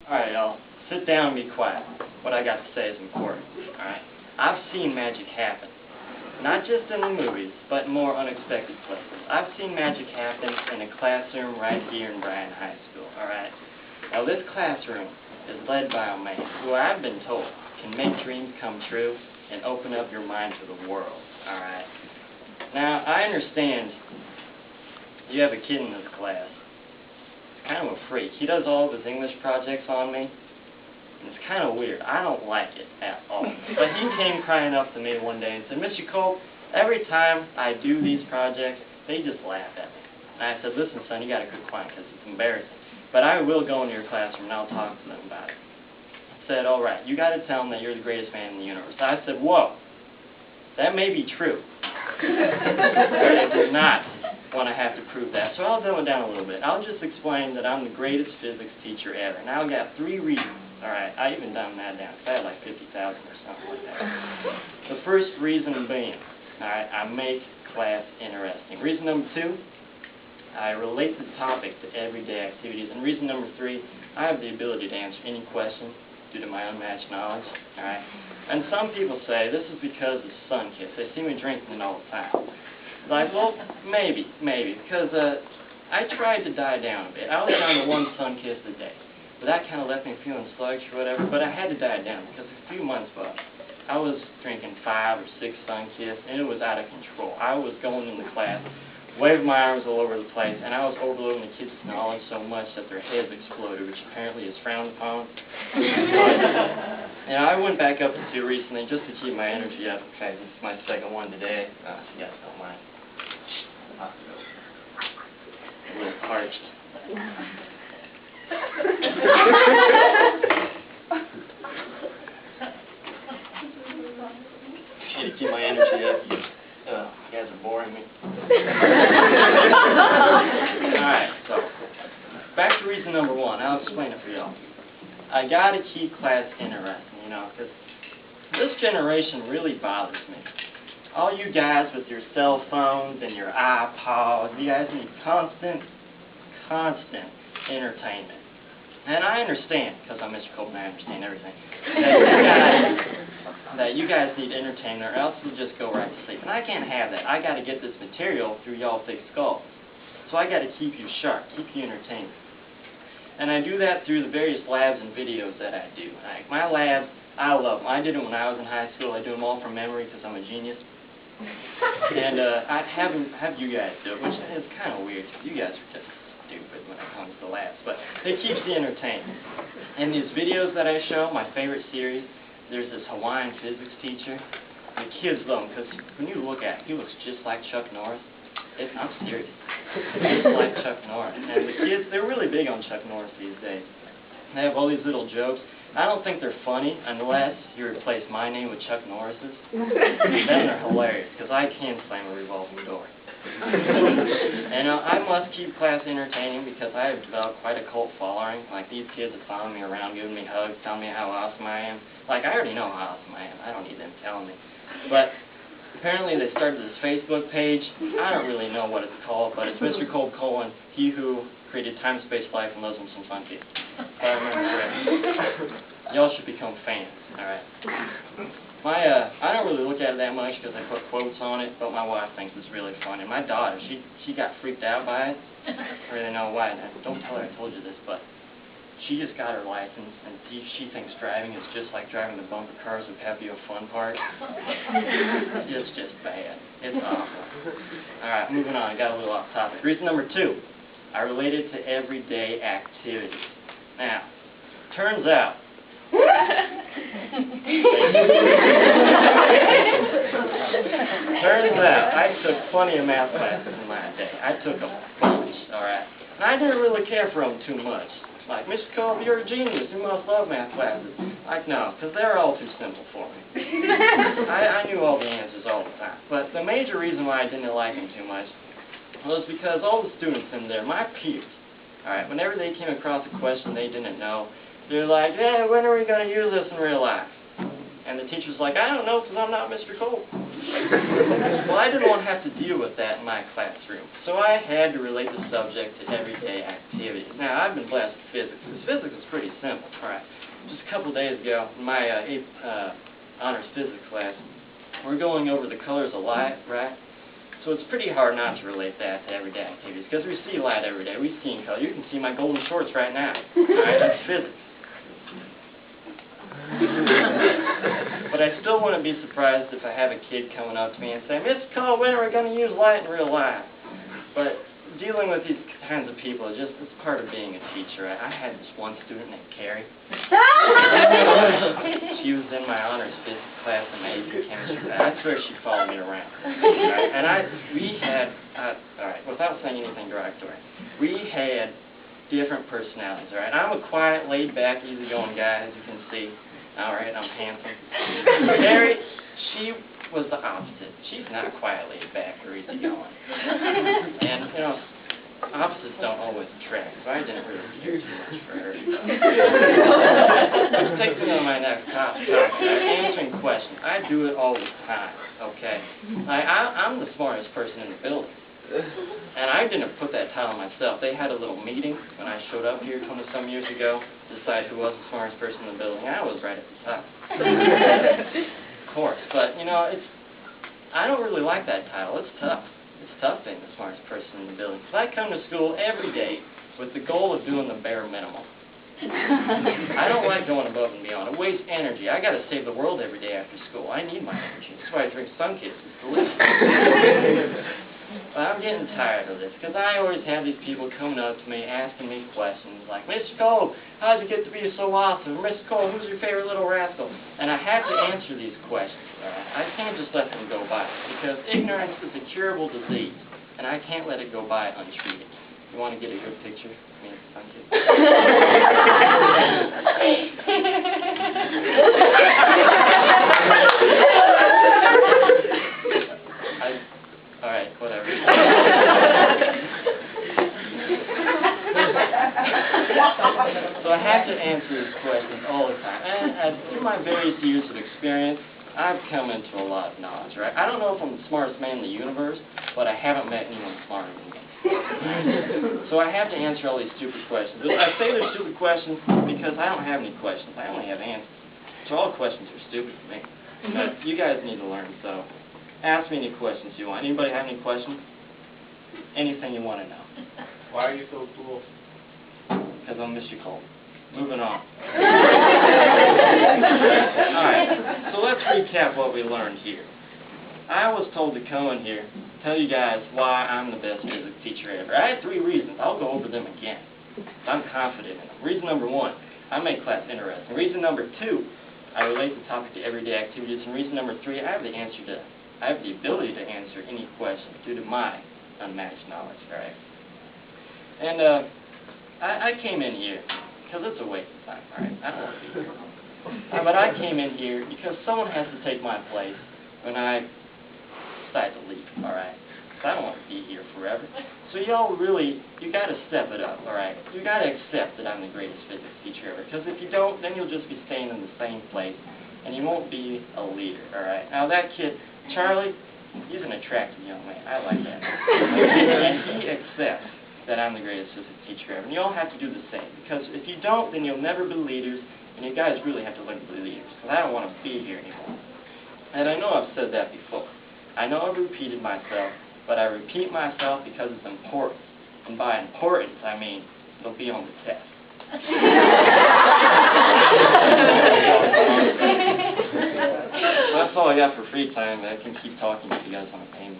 Alright, y'all. Sit down and be quiet. What I got to say is important. Alright? I've seen magic happen. Not just in the movies, but in more unexpected places. I've seen magic happen in a classroom right here in Bryan High School. Alright? Now this classroom is led by a man who I've been told can make dreams come true and open up your mind to the world. Alright? Now, I understand you have a kid in this class. Kind of a freak. He does all of his English projects on me, and it's kind of weird. I don't like it at all. But he came crying up to me one day and said, Mr. Kolb, every time I do these projects, they just laugh at me. And I said, listen, son, you got to quit crying because it's embarrassing. But I will go into your classroom and I'll talk to them about it. He said, all right, you got to tell them that you're the greatest man in the universe. I said, whoa, that may be true. But I do not want to have to prove that. So I'll dumb it down a little bit. I'll just explain that I'm the greatest physics teacher ever. Now I've got 3 reasons. Alright, I even dumbed that down. I had like 50,000 or something like that. The first reason being, alright, I make class interesting. Reason number 2, I relate the topic to everyday activities. And reason number 3, I have the ability to answer any question due to my unmatched knowledge. Alright? And some people say this is because of sun-kissed. They see me drinking it all the time. Like, well, maybe, because I tried to die down a bit. I was down to 1 sun-kiss a day. But that kind of left me feeling sluggish or whatever, but I had to die down because a few months ago, I was drinking 5 or 6 sun-kiss, and it was out of control. I was going into class, waving my arms all over the place, and I was overloading the kids' knowledge so much that their heads exploded, which apparently is frowned upon. And I went back up to 2 recently just to keep my energy up. Okay, this is my second one today. So you guys don't mind. A little parched. To keep my energy up. You guys are boring me. Alright, so back to reason number 1. I'll explain it for y'all. I gotta keep class interesting, you know, because this generation really bothers me. All you guys with your cell phones and your iPods, you guys need constant entertainment. And I understand, because I'm Mr. Kolb and I understand everything, that you guys need entertainment or else you'll just go right to sleep. And I can't have that. I got to get this material through y'all thick skulls. So I got to keep you sharp, keep you entertained. And I do that through the various labs and videos that I do. Like my labs, I love them. I did them when I was in high school. I do them all from memory because I'm a genius. And I have you guys do it, which is kind of weird because you guys are just stupid when it comes to labs, but it keeps you entertained. And these videos that I show, my favorite series, there's this Hawaiian physics teacher. The kids love him because when you look at him, he looks just like Chuck Norris. I'm serious. Just like Chuck Norris. And the kids, they're really big on Chuck Norris these days. They have all these little jokes. I don't think they're funny unless you replace my name with Chuck Norris's. Then they're hilarious because I can slam a revolving door. And I must keep class entertaining because I have developed quite a cult following. Like these kids are following me around, giving me hugs, telling me how awesome I am. Like I already know how awesome I am. I don't need them telling me. But apparently they started this Facebook page. I don't really know what it's called, but it's Mr. Kolb : he who created time, space, life, and lives in some fun kids. If I remember correctly. Y'all should become fans, alright? I don't really look at it that much because I put quotes on it, but my wife thinks it's really fun. And my daughter, she got freaked out by it. I don't really know why. Don't tell her I told you this, but she just got her license, and she thinks driving is just like driving the bumper cars with Happy O Fun part. It's just bad. It's awful. Alright, moving on. I got a little off topic. Reason number 2. I relate it to everyday activities. Now, turns out, I took plenty of math classes in my day. I took a bunch, alright? And I didn't really care for them too much. Like, Mr. Kolb, you're a genius. You must love math classes. Like, no, because they're all too simple for me. I knew all the answers all the time. But the major reason why I didn't like them too much was because all the students in there, my peers, alright, whenever they came across a question they didn't know, they're like, hey, when are we going to use this in real life? And the teacher's like, I don't know because I'm not Mr. Kolb. Well, I didn't want to have to deal with that in my classroom. So I had to relate the subject to everyday activities. Now, I've been blessed with physics, because physics is pretty simple. All right. Just a couple days ago, in my honors physics class, we're going over the colors of light, right? So it's pretty hard not to relate that to everyday activities, because we see light every day. We see in color. You can see my golden shorts right now. All right, that's physics. But I still wouldn't be surprised if I have a kid coming up to me and say, Mr. Kolb, when are we going to use light in real life? But dealing with these kinds of people is just, it's part of being a teacher. I had this one student named Carrie. She was in my honors physics class and my AP chemistry. I swear she followed me around. Right? And we had, all right, without saying anything derogatory, we had different personalities. All right, I'm a quiet, laid-back, easygoing guy, as you can see. All right, I'm handsome. Carrie, she was the opposite. She's not quiet, laid-back, or easygoing. And, you know, opposites don't always attract, so I didn't really care too much for her. Which takes me to my next topic, answering questions. I do it all the time, okay? I'm the smartest person in the building. And I didn't put that title myself. They had a little meeting when I showed up here 20-some years ago to decide who was the smartest person in the building. I was right at the top. Of course. But, you know, I don't really like that title. It's tough. It's tough being the smartest person in the building. Because I come to school every day with the goal of doing the bare minimum. I don't like going above and beyond. It wastes energy. I got to save the world every day after school. I need my energy. That's why I drink Sun-Kist. It's delicious. But I'm getting tired of this, because I always have these people coming up to me, asking me questions like, Mr. Kolb, how'd you get to be so awesome? Mr. Kolb, who's your favorite little rascal? And I have to answer these questions, all right? I can't just let them go by, because ignorance is a curable disease, and I can't let it go by untreated. You want to get a good picture? I mean, all right, whatever. So I have to answer these questions all the time. And through my various years of experience, I've come into a lot of knowledge, right? I don't know if I'm the smartest man in the universe, but I haven't met anyone smarter than me. So I have to answer all these stupid questions. I say they're stupid questions because I don't have any questions. I only have answers. So all questions are stupid for me. But you guys need to learn, so ask me any questions you want. Anybody have any questions? Anything you want to know. Why are you so cool? Because I'm Mr. Kolb. Moving on. Alright, so let's recap what we learned here. I was told to come in here, tell you guys why I'm the best physics teacher ever. I had 3 reasons. I'll go over them again. I'm confident in them. Reason number 1, I make class interesting. Reason number 2, I relate the topic to everyday activities. And reason number 3, I have the ability to answer any question due to my unmatched knowledge, alright? And I came in here because it's a waste of time, alright? I don't want to be here. But I came in here because someone has to take my place when I decide to leave, alright? I don't want to be here forever. So y'all really, you got to step it up, alright? You got to accept that I'm the greatest physics teacher ever. Because if you don't, then you'll just be staying in the same place and you won't be a leader, alright? Now that kid, Charlie, he's an attractive young man. I like that. And he accepts that I'm the greatest physics teacher ever. And you all have to do the same. Because if you don't, then you'll never be leaders, and you guys really have to learn to be leaders. Because I don't want to be here anymore. And I know I've said that before. I know I've repeated myself, but I repeat myself because it's important. And by importance, I mean it'll be on the test. That's all I got for free time. I can keep talking if you guys want to pay me.